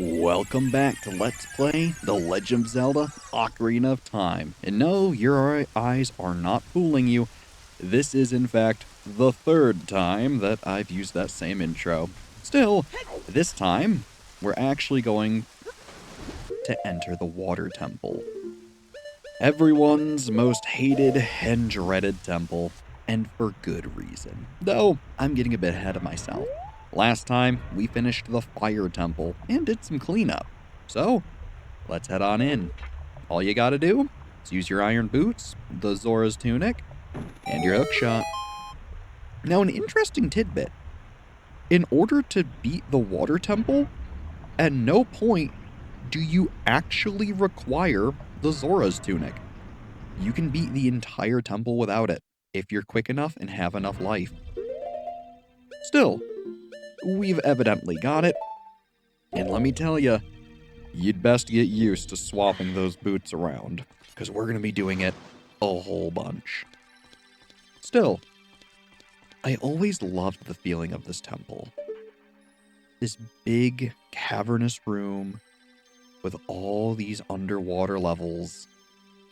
Welcome back to Let's Play The Legend of Zelda Ocarina of Time. And no, your eyes are not fooling you. This is, in fact, the third time that I've used that same intro. Still, this time, we're actually going to enter the Water Temple. Everyone's most hated and dreaded temple, and for good reason. Though, I'm getting a bit ahead of myself. Last time, we finished the Fire Temple and did some cleanup. So, let's head on in. All you gotta do is use your iron boots, the Zora's tunic, and your hookshot. Now, an interesting tidbit. In order to beat the Water Temple, at no point do you actually require the Zora's tunic. You can beat the entire temple without it, if you're quick enough and have enough life. Still, we've evidently got it, and let me tell you, you'd best get used to swapping those boots around, because we're going to be doing it a whole bunch. Still, I always loved the feeling of this temple. This big, cavernous room with all these underwater levels,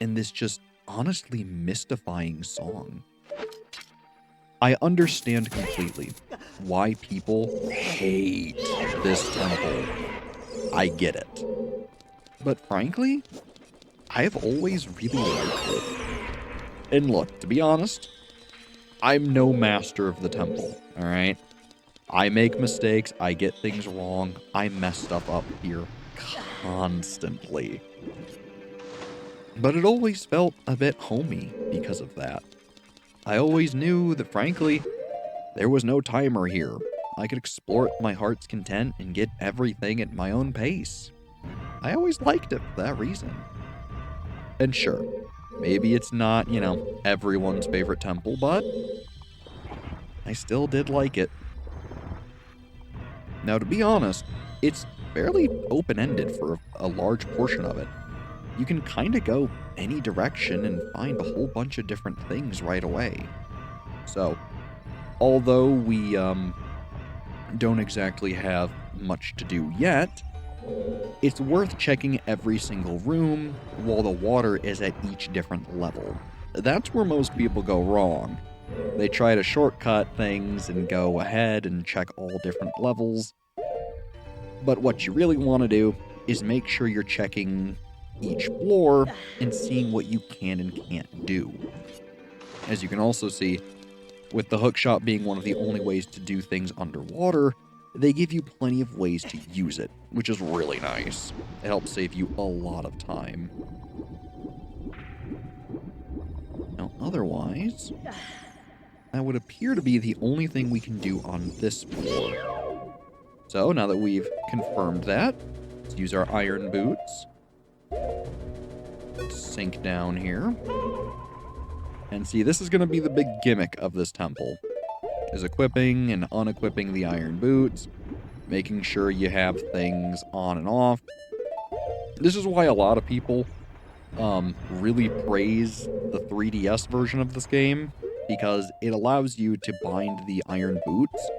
and this just honestly mystifying song. I understand completely why people hate this temple. I get it. But frankly, I've always really liked it. And look, to be honest, I'm no master of the temple, alright? I make mistakes, I get things wrong, I mess stuff up here constantly. But it always felt a bit homey because of that. I always knew that, frankly, there was no timer here. I could explore at my heart's content and get everything at my own pace. I always liked it for that reason. And sure, maybe it's not, everyone's favorite temple, but I still did like it. Now, to be honest, it's fairly open-ended for a large portion of it. You can kind of go any direction and find a whole bunch of different things right away. So, although we don't exactly have much to do yet, it's worth checking every single room while the water is at each different level. That's where most people go wrong. They try to shortcut things and go ahead and check all different levels. But what you really want to do is make sure you're checking each floor and seeing what you can and can't do. As you can also see, with the hookshot being one of the only ways to do things underwater, they give you plenty of ways to use it, which is really nice. It helps save you a lot of time. Now, otherwise, that would appear to be the only thing we can do on this floor. So, now that we've confirmed that, let's use our iron boots. Sink down here. And see, this is going to be the big gimmick of this temple, is equipping and unequipping the iron boots, making sure you have things on and off. This is why a lot of people really praise the 3DS version of this game, because it allows you to bind the iron boots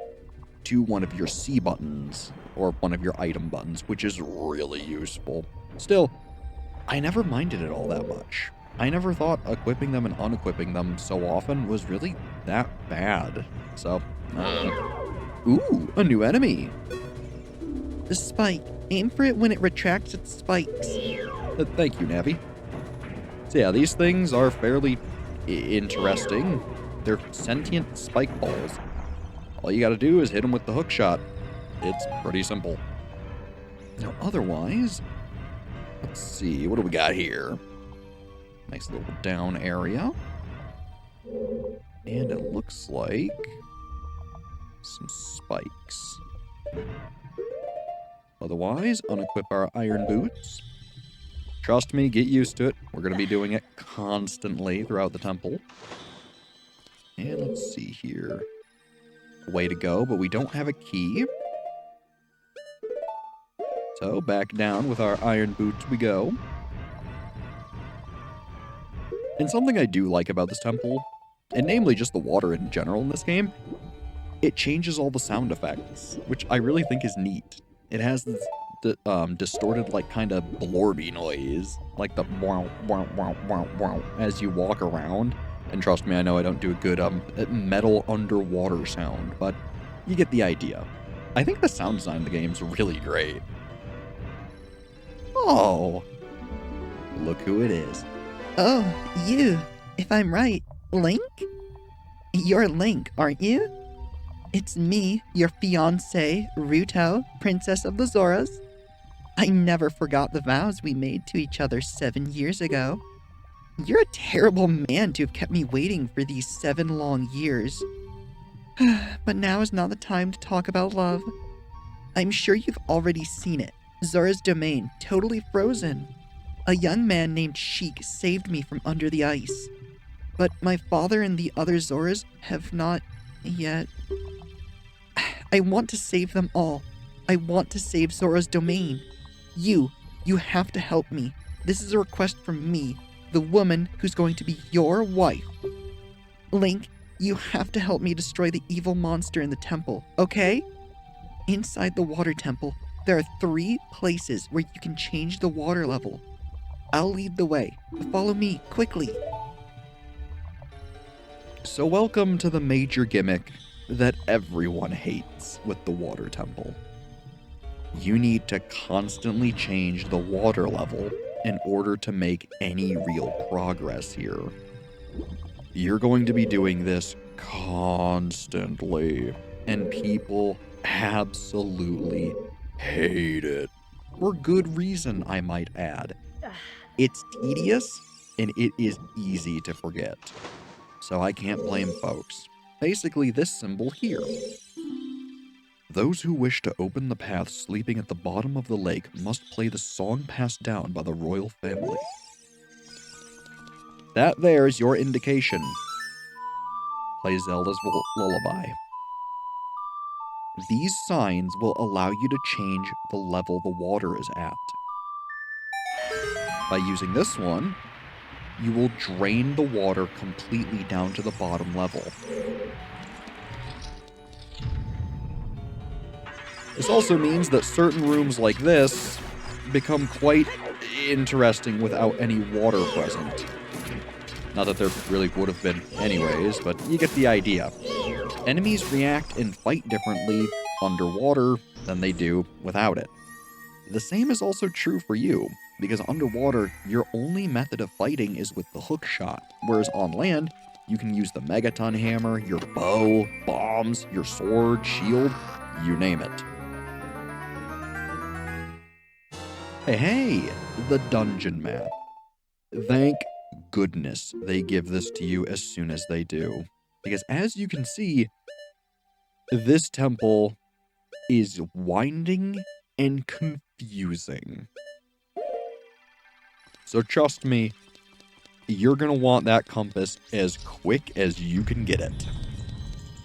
to one of your C buttons, or one of your item buttons, which is really useful. Still, I never minded it all that much. I never thought equipping them and unequipping them so often was really that bad. So, ooh, a new enemy. The spike. Aim for it when it retracts its spikes. Thank you, Navi. So yeah, these things are fairly interesting. They're sentient spike balls. All you gotta do is hit them with the hookshot. It's pretty simple. Now, otherwise, let's see, what do we got here? Nice little down area. And it looks like some spikes. Otherwise, unequip our iron boots. Trust me, get used to it. We're going to be doing it constantly throughout the temple. And let's see here. Way to go, but we don't have a key. So, back down with our iron boots we go. And something I do like about this temple, and namely just the water in general in this game, it changes all the sound effects, which I really think is neat. It has this distorted, like, kind of blorby noise, like the wow, wow, wow, wow, wow, as you walk around. And trust me, I know I don't do a good metal underwater sound, but you get the idea. I think the sound design of the game's really great. Oh, look who it is. Oh, you. If I'm right, Link? You're Link, aren't you? It's me, your fiancée, Ruto, Princess of the Zoras. I never forgot the vows we made to each other 7 years ago. You're a terrible man to have kept me waiting for these 7 long years. But now is not the time to talk about love. I'm sure you've already seen it. Zora's domain, totally frozen. A young man named Sheik saved me from under the ice. But my father and the other Zoras have not yet. I want to save them all. I want to save Zora's domain. You have to help me. This is a request from me, the woman who's going to be your wife. Link, you have to help me destroy the evil monster in the temple, okay? Inside the water temple, there are 3 places where you can change the water level. I'll lead the way. Follow me, quickly. So welcome to the major gimmick that everyone hates with the water temple. You need to constantly change the water level in order to make any real progress here. You're going to be doing this constantly, and people absolutely hate it. For good reason, I might add. It's tedious, and it is easy to forget. So I can't blame folks. Basically, this symbol here. Those who wish to open the path sleeping at the bottom of the lake must play the song passed down by the royal family. That there's your indication. Play Zelda's lullaby. These signs will allow you to change the level the water is at. By using this one, you will drain the water completely down to the bottom level. This also means that certain rooms like this become quite interesting without any water present. Not that there really would have been anyways, but you get the idea. Enemies react and fight differently underwater than they do without it. The same is also true for you, because underwater, your only method of fighting is with the hook shot, whereas on land, you can use the megaton hammer, your bow, bombs, your sword, shield, you name it. Hey, the dungeon map. Thank goodness they give this to you as soon as they do. Because as you can see, this temple is winding and confusing. So trust me, you're going to want that compass as quick as you can get it.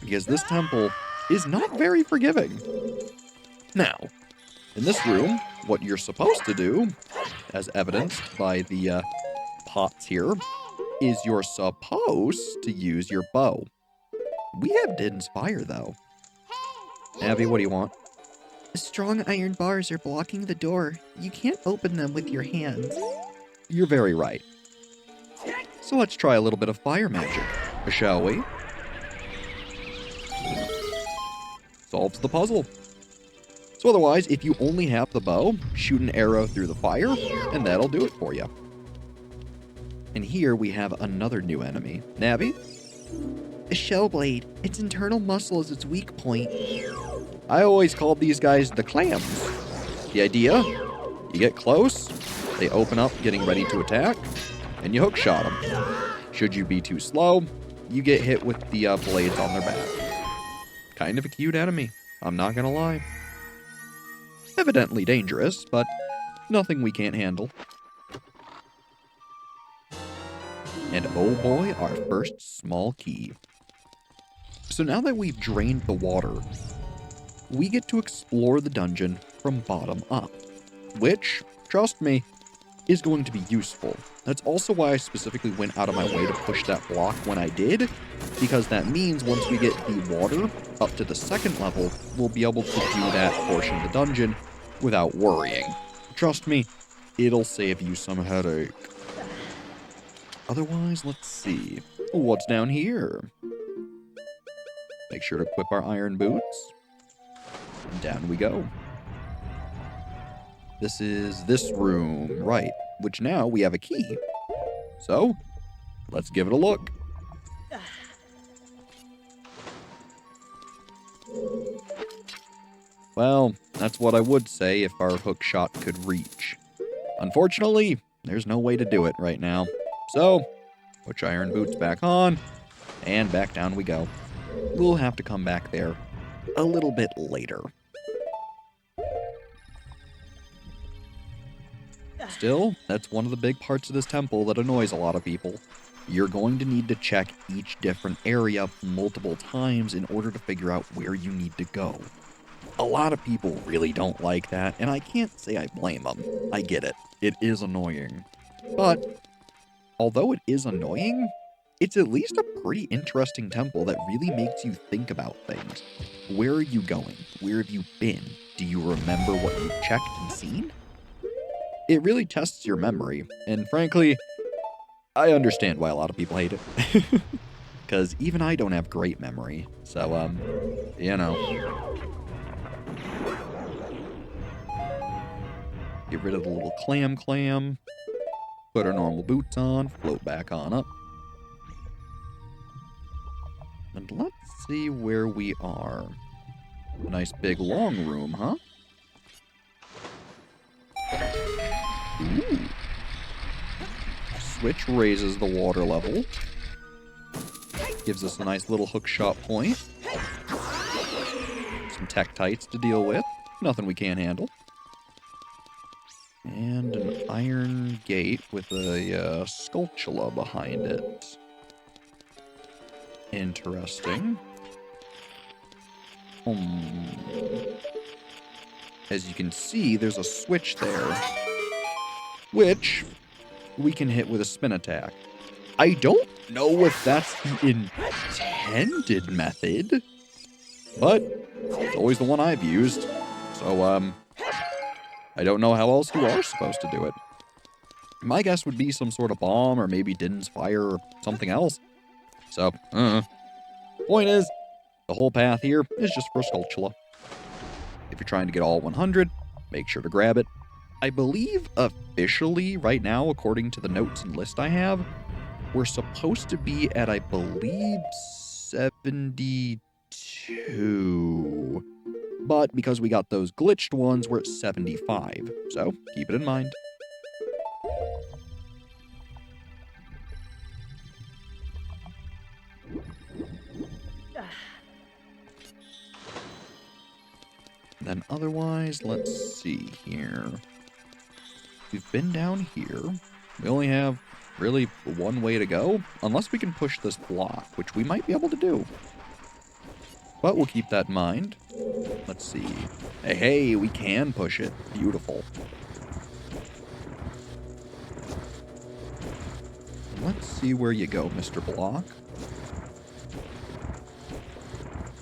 Because this temple is not very forgiving. Now, in this room, what you're supposed to do, as evidenced by the pots here, is you're supposed to use your bow. We have Din's fire, though. Abby, what do you want? Strong iron bars are blocking the door. You can't open them with your hands. You're very right. So let's try a little bit of fire magic, shall we? Solves the puzzle. So otherwise, if you only have the bow, shoot an arrow through the fire, and that'll do it for you. And here we have another new enemy. Navi? A shell blade. Its internal muscle is its weak point. I always called these guys the clams. The idea? You get close, they open up getting ready to attack, and you hook shot them. Should you be too slow, you get hit with the blades on their back. Kind of a cute enemy, I'm not gonna lie. Evidently dangerous, but nothing we can't handle. And oh boy, our first small key. So now that we've drained the water, we get to explore the dungeon from bottom up, which, trust me, is going to be useful. That's also why I specifically went out of my way to push that block when I did, because that means once we get the water up to the second level, we'll be able to do that portion of the dungeon without worrying. Trust me, it'll save you some headache. Otherwise, let's see. What's down here? Make sure to equip our iron boots. And down we go. This is this room, right, which now we have a key. So, let's give it a look. Well, that's what I would say if our hook shot could reach. Unfortunately, there's no way to do it right now. So, put your iron boots back on, and back down we go. We'll have to come back there a little bit later. Still, that's one of the big parts of this temple that annoys a lot of people. You're going to need to check each different area multiple times in order to figure out where you need to go. A lot of people really don't like that, and I can't say I blame them. I get it. It is annoying. But, although it is annoying, it's at least a pretty interesting temple that really makes you think about things. Where are you going? Where have you been? Do you remember what you checked and seen? It really tests your memory, and frankly, I understand why a lot of people hate it. Because even I don't have great memory, so, you know. Get rid of the little clam. Put our normal boots on, float back on up. And let's see where we are. A nice big long room, huh? Ooh. Switch raises the water level. Gives us a nice little hook shot point. Some Tektites to deal with. Nothing we can't handle. And an iron gate with a sculptula behind it. Interesting. As you can see, there's a switch there, which we can hit with a spin attack. I don't know if that's the intended method, but it's always the one I've used. So, I don't know how else you are supposed to do it. My guess would be some sort of bomb or maybe Din's fire or something else. So, point is, the whole path here is just for Sculptula. If you're trying to get all 100, make sure to grab it. I believe officially right now, according to the notes and list I have, we're supposed to be at, I believe, 72. But because we got those glitched ones, we're at 75. So, keep it in mind. Then otherwise, let's see here. We've been down here. We only have really one way to go, unless we can push this block, which we might be able to do. But we'll keep that in mind. Let's see. Hey, we can push it. Beautiful. Let's see where you go, Mr. Block.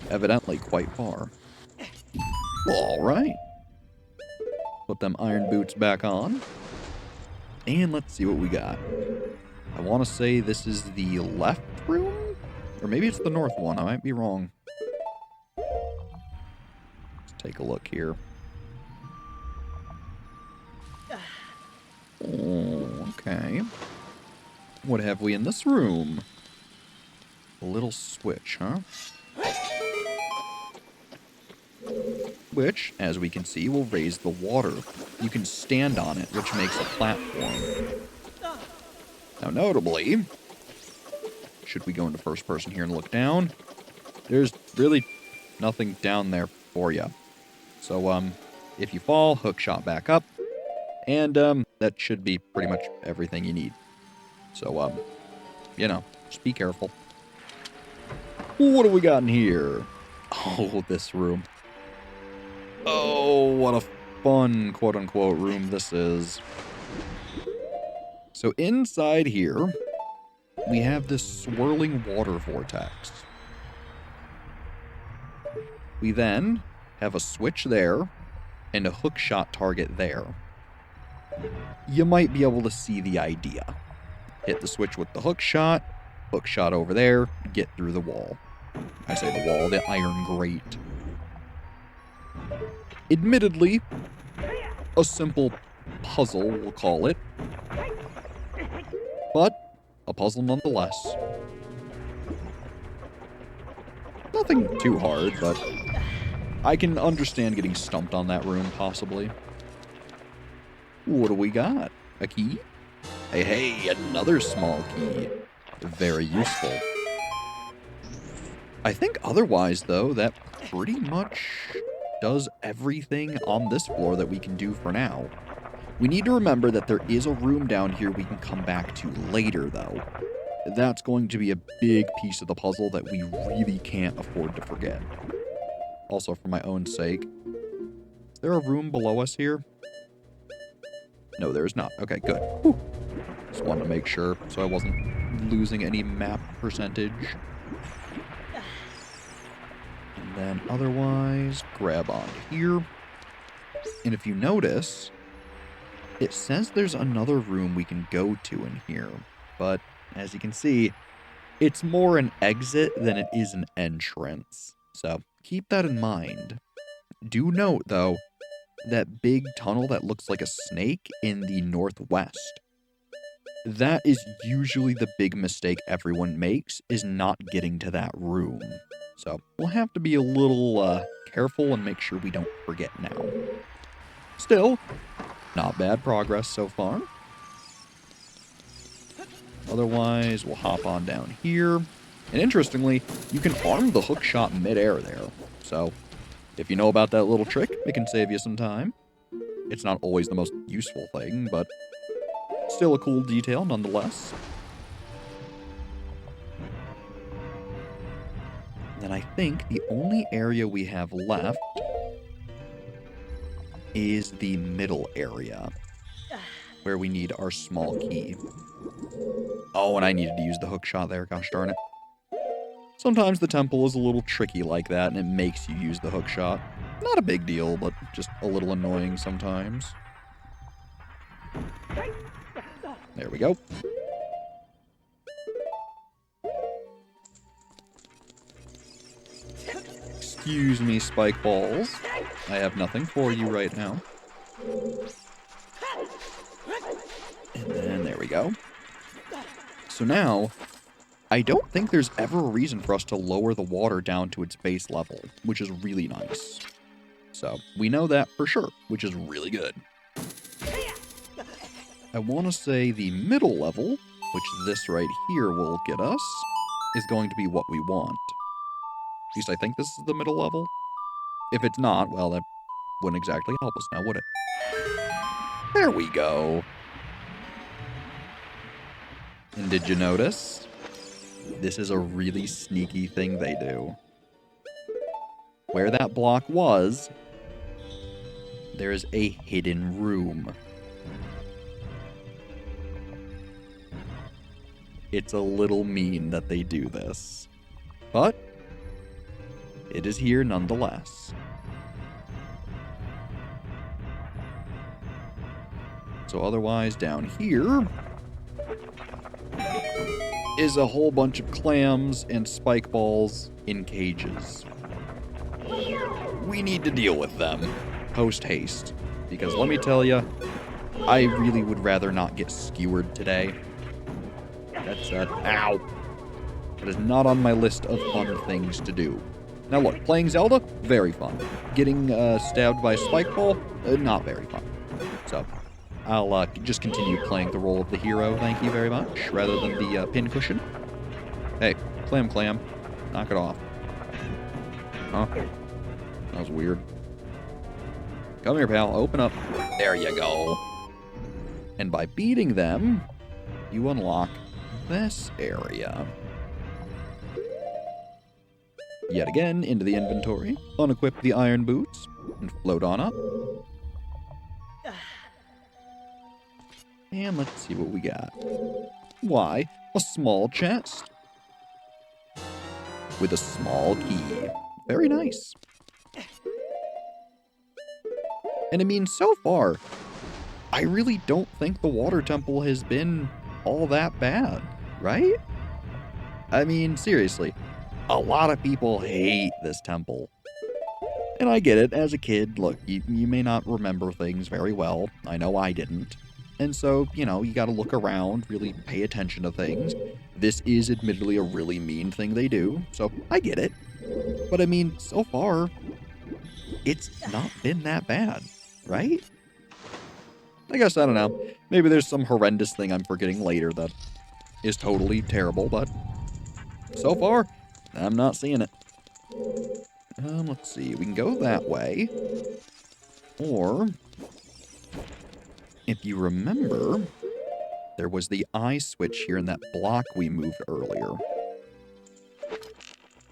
Evidently quite far. Alright. Put them iron boots back on. And let's see what we got. I want to say this is the left room? Or maybe it's the north one. I might be wrong. Let's take a look here. Oh, okay. What have we in this room? A little switch, huh? Which, as we can see, will raise the water. You can stand on it, which makes a platform. Now, notably, should we go into first person here and look down? There's really nothing down there for you. So, if you fall, hook shot back up, and, that should be pretty much everything you need. So, you know, just be careful. What do we got in here? Oh, this room. Oh, what a fun, quote-unquote, room this is. So inside here, we have this swirling water vortex. We then have a switch there, and a hookshot target there, you might be able to see the idea. Hit the switch with the hookshot over there, get through the wall. I say the wall, the iron grate. Admittedly, a simple puzzle, we'll call it, but a puzzle nonetheless. Nothing too hard, but I can understand getting stumped on that room, possibly. What do we got? A key? Hey, another small key. Very useful. I think otherwise, though, that pretty much does everything on this floor that we can do for now. We need to remember that there is a room down here we can come back to later, though. That's going to be a big piece of the puzzle that we really can't afford to forget. Also, for my own sake, is there a room below us here? No, there is not. Okay, good. Whew. Just wanted to make sure so I wasn't losing any map percentage. And then otherwise, grab on here. And if you notice, it says there's another room we can go to in here. But as you can see, it's more an exit than it is an entrance. So keep that in mind. Do note, though, that big tunnel that looks like a snake in the northwest. That is usually the big mistake everyone makes, is not getting to that room. So we'll have to be a little careful and make sure we don't forget now. Still, not bad progress so far. Otherwise, we'll hop on down here. And interestingly, you can arm the hookshot midair there. So if you know about that little trick, it can save you some time. It's not always the most useful thing, but still a cool detail nonetheless. Then I think the only area we have left is the middle area, where we need our small key. Oh, and I needed to use the hookshot there, gosh darn it. Sometimes the temple is a little tricky like that, and it makes you use the hookshot. Not a big deal, but just a little annoying sometimes. There we go. Excuse me, spike balls. I have nothing for you right now. And then there we go. So now, I don't think there's ever a reason for us to lower the water down to its base level, which is really nice. So we know that for sure, which is really good. I want to say the middle level, which this right here will get us, is going to be what we want. At least I think this is the middle level. If it's not, well, that wouldn't exactly help us now, would it? There we go. And did you notice? This is a really sneaky thing they do. Where that block was, there's a hidden room. It's a little mean that they do this, but it is here nonetheless. So otherwise, down here is a whole bunch of clams and spike balls in cages. We need to deal with them post-haste, because let me tell you, I really would rather not get skewered today. That's ow. That is not on my list of fun things to do. Now look, playing Zelda, very fun. Getting stabbed by a spike ball, not very fun. So I'll just continue playing the role of the hero, thank you very much, rather than the pincushion. Hey, clam, knock it off. Huh? That was weird. Come here, pal, open up. There you go. And by beating them, you unlock this area. Yet again, into the inventory, unequip the iron boots, and float on up. And let's see what we got. Why, a small chest. With a small key. Very nice. And I mean, so far, I really don't think the water temple has been all that bad, right? I mean, seriously, a lot of people hate this temple. And I get it, as a kid, look, you may not remember things very well. I know I didn't. And so, you know, you gotta look around, really pay attention to things. This is admittedly a really mean thing they do, so I get it. But I mean, so far, it's not been that bad, right? I guess, I don't know. Maybe there's some horrendous thing I'm forgetting later that is totally terrible, but so far, I'm not seeing it. Let's see. We can go that way. Or, if you remember, there was the eye switch here in that block we moved earlier.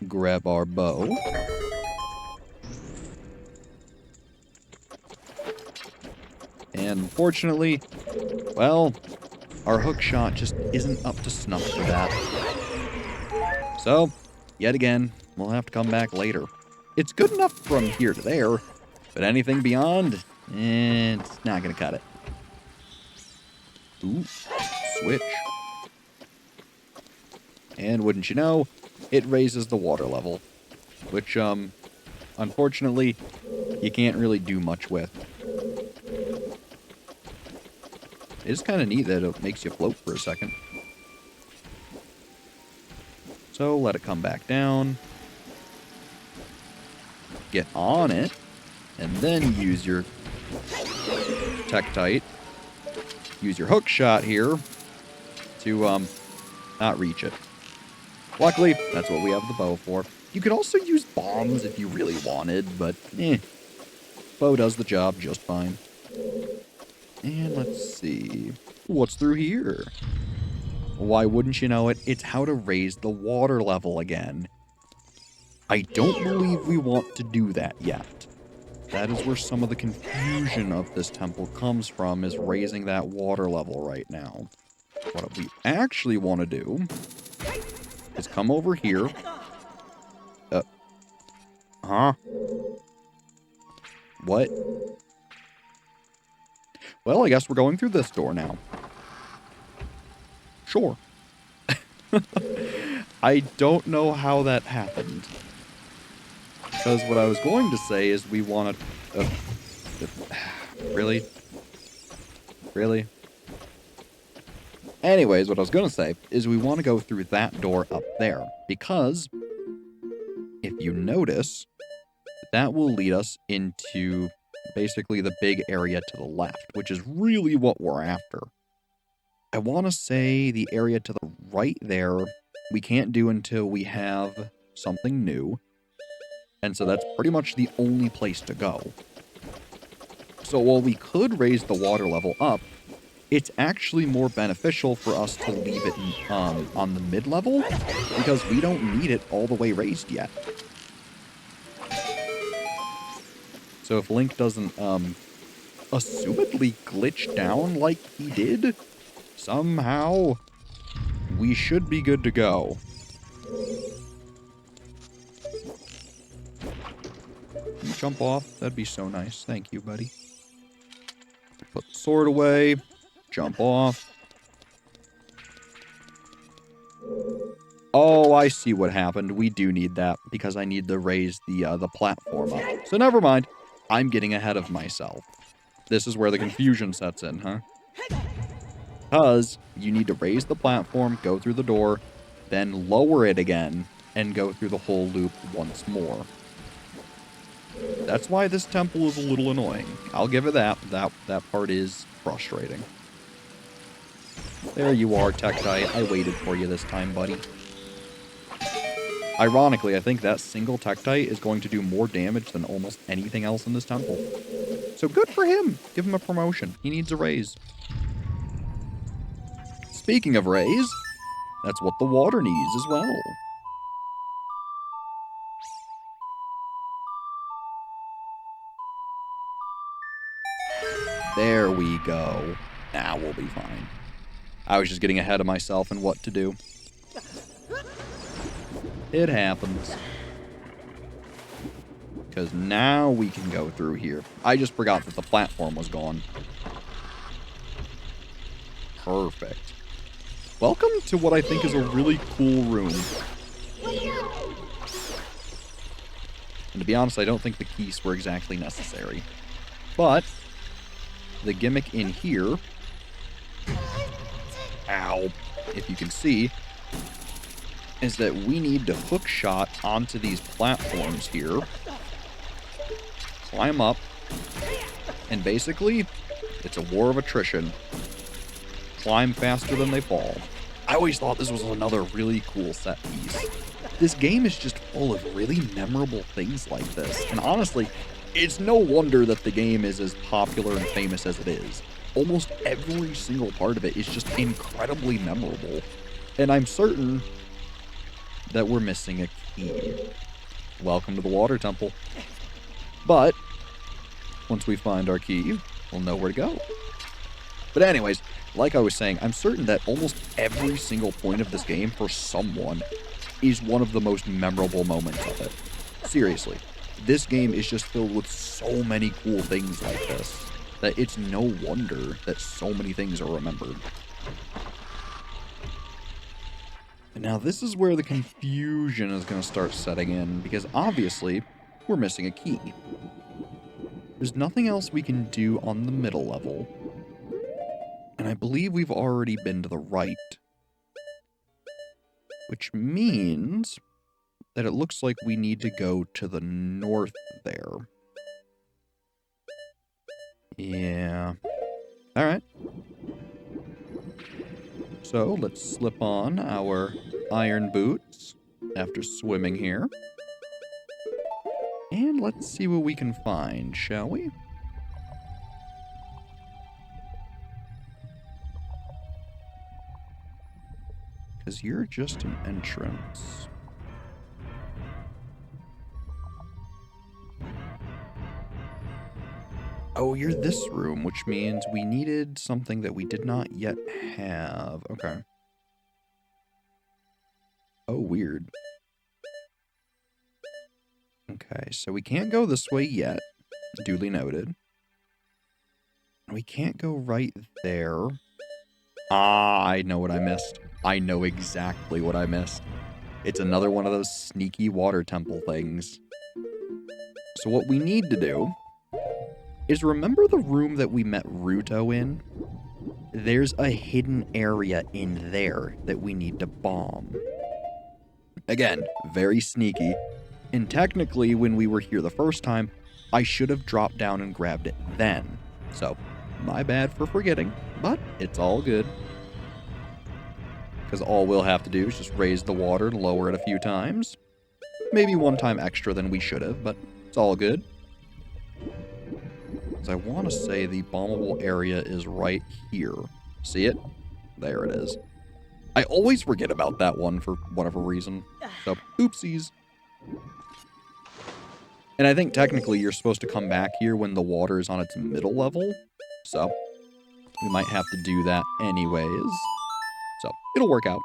Grab our bow. And unfortunately, well, our hook shot just isn't up to snuff for that. So, yet again, we'll have to come back later. It's good enough from here to there, but anything beyond, it's not gonna cut it. Ooh, switch. And wouldn't you know, it raises the water level, which, unfortunately, you can't really do much with. It is kind of neat that it makes you float for a second. So let it come back down. Get on it. And then use your Tektite. Use your hook shot here to not reach it. Luckily, that's what we have the bow for. You could also use bombs if you really wanted, but bow does the job just fine. And let's see. What's through here? Why wouldn't you know it? It's how to raise the water level again. I don't believe we want to do that yet. That is where some of the confusion of this temple comes from, is raising that water level right now. What we actually want to do is come over here. Huh? What? Well, I guess we're going through this door now. Sure. I don't know how that happened. Because what I was going to say is we want to... really? Really? Anyways, what I was going to say is we want to go through that door up there. Because, if you notice, that will lead us into basically the big area to the left, which is really what we're after. I want to say the area to the right there, we can't do until we have something new. And so that's pretty much the only place to go. So while we could raise the water level up, it's actually more beneficial for us to leave it on the mid-level, because we don't need it all the way raised yet. So if Link doesn't, assumedly glitch down like he did, somehow, we should be good to go. Can you jump off? That'd be so nice. Thank you, buddy. Put the sword away. Jump off. Oh, I see what happened. We do need that, because I need to raise the platform up. So never mind. I'm getting ahead of myself. This is where the confusion sets in, huh? Because you need to raise the platform, go through the door, then lower it again, and go through the whole loop once more. That's why this temple is a little annoying. I'll give it that. That part is frustrating. There you are, Tektite. I waited for you this time, buddy. Ironically, I think that single Tektite is going to do more damage than almost anything else in this temple. So good for him. Give him a promotion. He needs a raise. Speaking of raise, that's what the water needs as well. There we go. Now we'll be fine. I was just getting ahead of myself in what to do. It happens. because now we can go through here. I just forgot that the platform was gone. Perfect. Welcome to what I think is a really cool room. And to be honest, I don't think the keys were exactly necessary. But the gimmick in here, ow, if you can see, is that we need to hook shot onto these platforms here, climb up, and basically, it's a war of attrition. Climb faster than they fall. I always thought this was another really cool set piece. This game is just full of really memorable things like this, and honestly, it's no wonder that the game is as popular and famous as it is. Almost every single part of it is just incredibly memorable, and I'm certain that we're missing a key. Welcome to the Water Temple. But once we find our key, we'll know where to go. But anyways, like I was saying, I'm certain that almost every single point of this game for someone is one of the most memorable moments of it. Seriously, this game is just filled with so many cool things like this that it's no wonder that so many things are remembered. And now this is where the confusion is going to start setting in, because obviously we're missing a key. There's nothing else we can do on the middle level. And I believe we've already been to the right. Which means that it looks like we need to go to the north there. Yeah. Alright. So let's slip on our iron boots after swimming here. And let's see what we can find, shall we? Because you're just an entrance. Oh, you're this room, which means we needed something that we did not yet have. Okay. Oh, weird. Okay, so we can't go this way yet. Duly noted. We can't go right there. Ah, I know what I missed. I know exactly what I missed. It's another one of those sneaky water temple things. So what we need to do is remember the room that we met Ruto in? There's a hidden area in there that we need to bomb. Again, very sneaky. And technically, when we were here the first time, I should have dropped down and grabbed it then. So, my bad for forgetting, but it's all good. Because all we'll have to do is just raise the water and lower it a few times. Maybe one time extra than we should have, but it's all good. Because I want to say the bombable area is right here. See it? There it is. I always forget about that one for whatever reason. So, oopsies. And I think technically you're supposed to come back here when the water is on its middle level. So, we might have to do that anyways. So, it'll work out.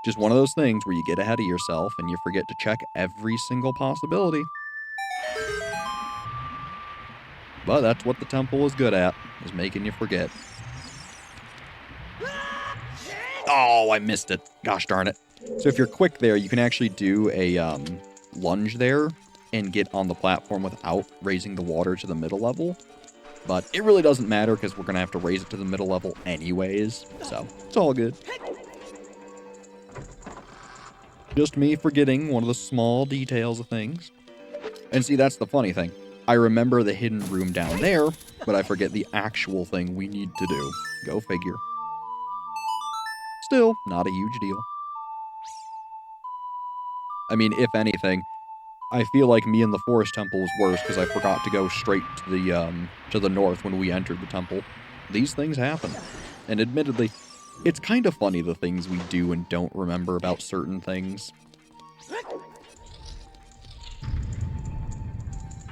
Just one of those things where you get ahead of yourself and you forget to check every single possibility. But that's what the temple is good at, is making you forget. Oh, I missed it. Gosh darn it. So if you're quick there, you can actually do a lunge there and get on the platform without raising the water to the middle level. But it really doesn't matter because we're going to have to raise it to the middle level anyways. So it's all good. Just me forgetting one of the small details of things. And see, that's the funny thing. I remember the hidden room down there, but I forget the actual thing we need to do. Go figure. Still, not a huge deal. I mean, if anything, I feel like me and the Forest Temple was worse because I forgot to go straight to the north when we entered the temple. These things happen. And admittedly, it's kind of funny the things we do and don't remember about certain things.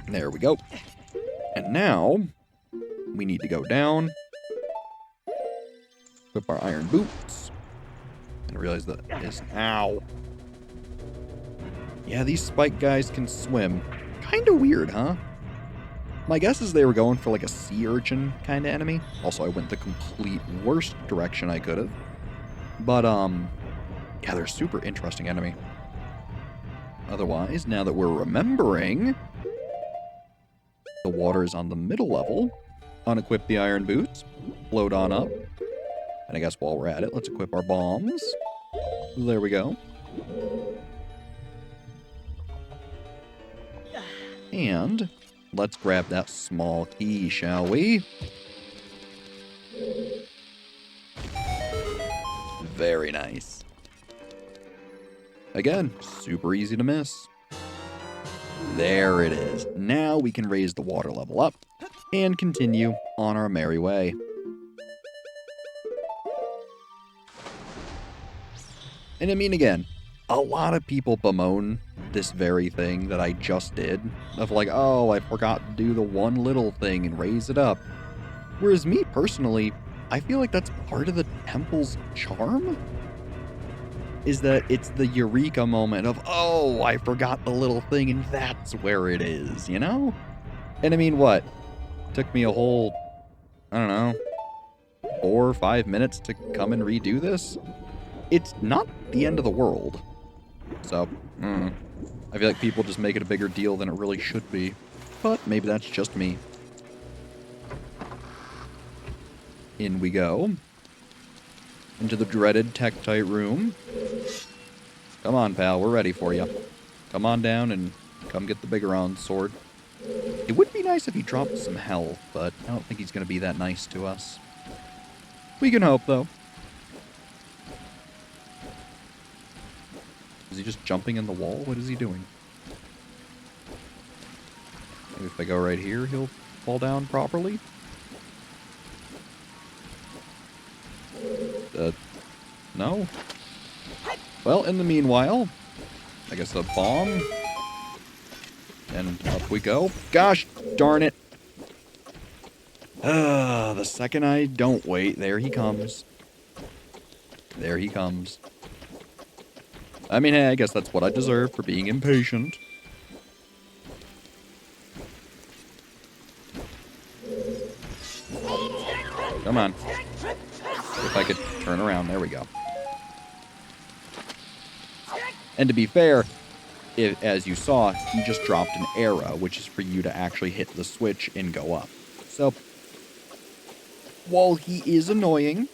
There we go. And now, we need to go down, equip our iron boots, and realize that is, ow. Yeah, these spike guys can swim. Kinda weird, huh? My guess is they were going for like a sea urchin kind of enemy. Also, I went the complete worst direction I could have. But, yeah, they're a super interesting enemy. Otherwise, now that we're remembering, the water is on the middle level. Unequip the iron boots. Float on up. And I guess while we're at it, let's equip our bombs. There we go. And let's grab that small key, shall we? Very nice. Again, super easy to miss. There it is. Now we can raise the water level up and continue on our merry way. And I mean, again, a lot of people bemoan this very thing that I just did, of like, oh, I forgot to do the one little thing and raise it up. Whereas me personally, I feel like that's part of the temple's charm, is that it's the eureka moment of, oh, I forgot the little thing and that's where it is, you know? And I mean, what? Took me a whole, I don't know, 4 or 5 minutes to come and redo this? It's not the end of the world. So, I feel like people just make it a bigger deal than it really should be. But maybe that's just me. In we go. Into the dreaded Tektite room. Come on, pal, we're ready for you. Come on down and come get the Bigoron sword. It would be nice if he dropped some health, but I don't think he's going to be that nice to us. We can hope, though. Is he just jumping in the wall? What is he doing? Maybe if I go right here, he'll fall down properly? No? Well, in the meanwhile, I guess a bomb. And up we go. Gosh darn it. The second I don't wait, there he comes. There he comes. I mean, hey, I guess that's what I deserve for being impatient. Come on. If I could turn around, there we go. And to be fair, as you saw, he just dropped an arrow, which is for you to actually hit the switch and go up. So, while he is annoying,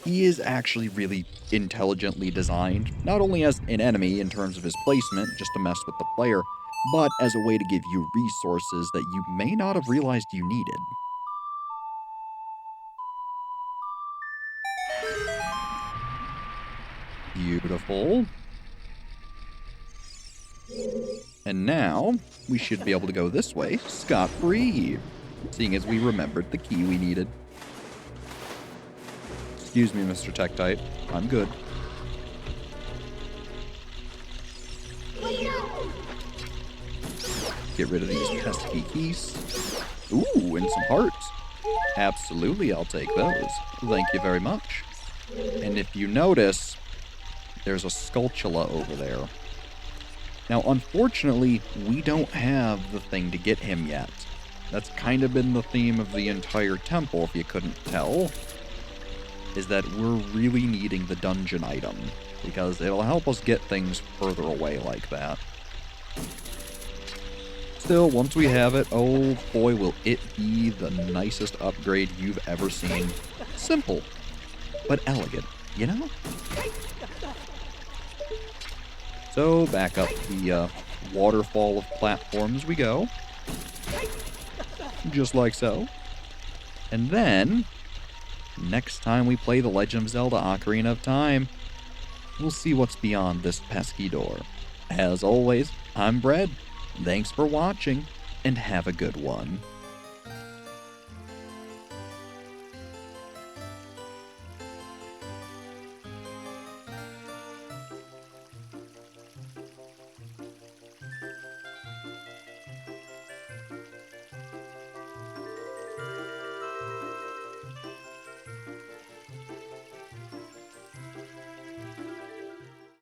he is actually really intelligently designed, not only as an enemy in terms of his placement, just to mess with the player, but as a way to give you resources that you may not have realized you needed. Beautiful. And now, we should be able to go this way, scot-free, seeing as we remembered the key we needed. Excuse me, Mr. Tektite. I'm good. Get rid of these pesky keys. Ooh, and some hearts. Absolutely, I'll take those. Thank you very much. And if you notice, there's a Skulltula over there. Now, unfortunately, we don't have the thing to get him yet. That's kind of been the theme of the entire temple, if you couldn't tell, is that we're really needing the dungeon item, because it'll help us get things further away like that. Still, once we have it, oh boy, will it be the nicest upgrade you've ever seen. Simple, but elegant, you know? So, back up the waterfall of platforms we go. Just like so. And then, next time we play The Legend of Zelda Ocarina of Time, we'll see what's beyond this pesky door. As always, I'm Bread. Thanks for watching, and have a good one.